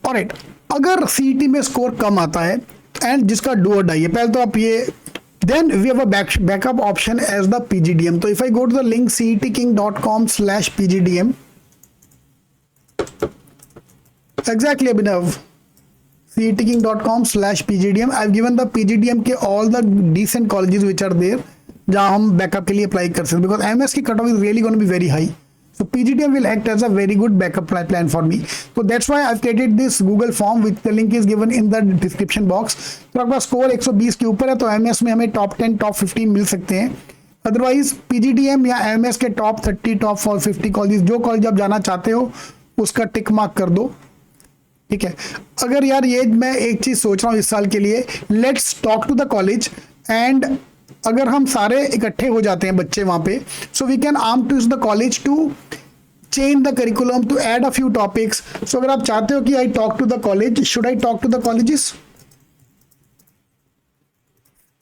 Alright, अगर CET में score कम आता है एंड जिसका डू और डाई है, पहले तो आप ये, then we have a backup option as the PGDM. So if I go to the link cetking.com/PGDM, exactly Abhinav, cetking.com/PGDM, I've given the PGDM के all the decent colleges which are there जहाँ हम backup के लिए apply कर सकते, because MS की cut off is really going to be very high. So PGDM will act as a very good backup plan for me. So that's why I've created this Google form which the link is given in the description box. तो आपका score 120 के ऊपर है तो MS में हमें top 10 top 15 मिल सकते हैं. अदरवाइज PGDM या MS के टॉप 30 टॉप 50 कॉलेज, जो कॉलेज आप जाना चाहते हो उसका टिक मार्क कर दो. ठीक है. अगर यार ये मैं एक चीज सोच रहा हूँ इस साल के लिए, let's talk to the college, and अगर हम सारे इकट्ठे हो जाते हैं बच्चे वहां पे, so we can arm to the college to change the curriculum to add a few topics. So अगर आप चाहते हो कि I talk to the college, should I talk to the colleges?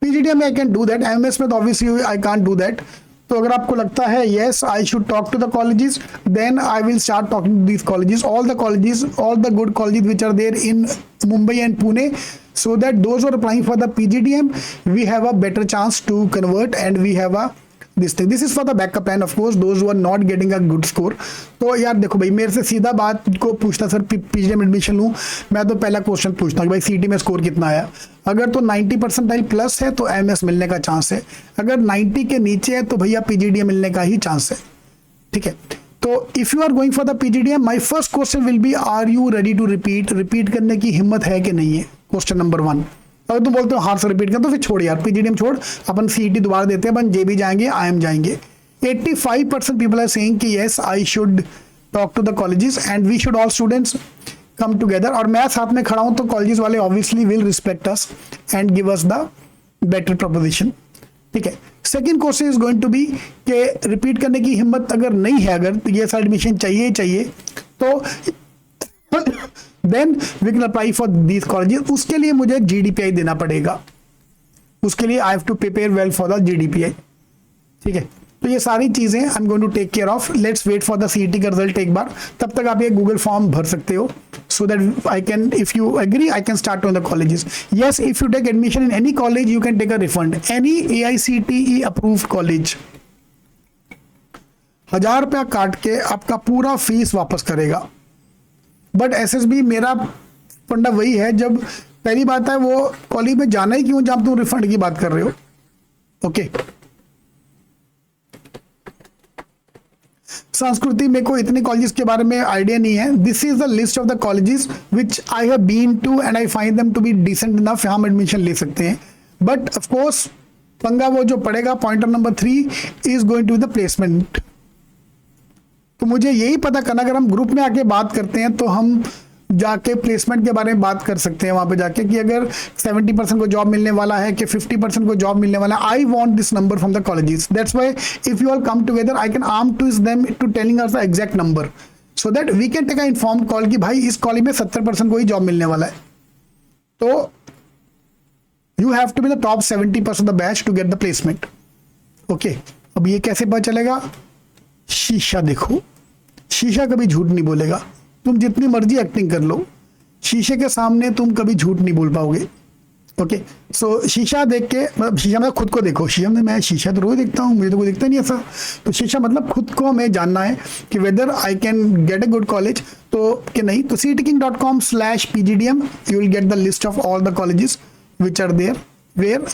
PGDM I can do that, MS में तो obviously I can't do that. तो अगर आपको लगता है yes I should talk to the colleges, then I will start talking to these colleges, all the good colleges which are there in Mumbai and Pune, so that those who are applying for the PGDM, we have a better chance to convert and we have a this thing. This is for the backup plan, of course, those who are not getting a good score. तो यार देखो भाई, मेरे से सीधा बात को पूछना सर PGDM एडमिशन लूँ, मैं तो पहला क्वेश्चन पूछता हूँ कि भाई सीटी में स्कोर कितना आया. अगर तो 90% प्लस है तो MS मिलने का चांस है, अगर 90 के नीचे है तो भैया PGDM मिलने का ही चांस है. ठीक है. तो if you are going for the PGDM, my first question will be, are you ready to repeat करने की हिम्मत है कि नहीं है. Question number 1. अगर तुम बोलते हो हाथ से रिपीट कर तो फिर छोड़ यार, PGDM छोड़, अपन सीईटी दोबारा देते हैं, अपन JB जाएंगे, IIM जाएंगे. 85% पीपल आर सेइंग कि yes I should talk to the colleges and we should all students come together. और मैं साथ में खड़ा हूं तो कॉलेजेस वाले obviously will respect us and give us the better proposition. ठीक है. Second question is going to be कि रिपीट करने की हिम्मत अगर नहीं है, अगर ये सारा एडमिशन चाहिए तो then we can apply for these colleges. उसके लिए मुझे GDPI देना पड़ेगा, उसके लिए I have to prepare well for the GDPI. ठीक है. तो ये सारी चीजें I am going to take care of. Let's wait for the CET का रिजल्ट एक बार, तब तक आप ये गूगल फॉर्म भर सकते हो, so that I can, if you agree I can start on the colleges. Yes, if you take admission in any college you can take a refund. Any AICTE approved college 1000 रुपया काट के आपका पूरा fees वापस करेगा. But SSB मेरा फंडा वही है, जब पहली बात है वो कॉलेज में जाना ही क्यों जब तुम रिफंड की बात कर रहे हो. ओके. संस्कृति में को इतने कॉलेजेस के बारे में आइडिया नहीं है. This is the list of the colleges which I have been to and I find them to be decent enough, हम एडमिशन ले सकते हैं. बट ऑफ कोर्स पंगा वो जो पड़ेगा, pointer number 3 is going to the placement. तो मुझे यही पता करना, अगर हम ग्रुप में आके बात करते हैं तो हम जाके प्लेसमेंट के बारे में बात कर सकते हैं वहां पे जाके, कि अगर 70% को जॉब मिलने वाला है कि 50% को जॉब मिलने वाला है. I want this number from the colleges. That's why if you all come together I can arm to them to telling us the exact number, so that we can take a informed call कि भाई इस college में 70% को ही job मिलने वाला है. तो you have to be the top 70% of the batch to get the placement. Okay. अब ये कैसे पता चलेगा? शीशा देखो, शीशा कभी झूठ नहीं बोलेगा. तुम जितनी मर्जी एक्टिंग कर लो, शीशे के सामने तुम कभी झूठ नहीं बोल पाओगे. ओके. सो शीशा देख के, मतलब शीशा मतलब खुद को देखो. शीशा में मैं शीशा तो रोज देखता हूँ, मुझे तो कोई दिखता नहीं ऐसा. तो शीशा मतलब खुद को हमें जानना है कि whether I can get a good college तो कि नहीं. तो cetking.com/PGDM you will get the list of all the colleges which are there where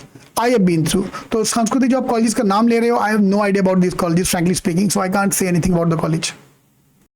I have been through. तो संस्कृति जो आप कॉलेजेस का नाम ले रहे हो, I have no idea about these colleges frankly speaking, so I can't say anything about the college.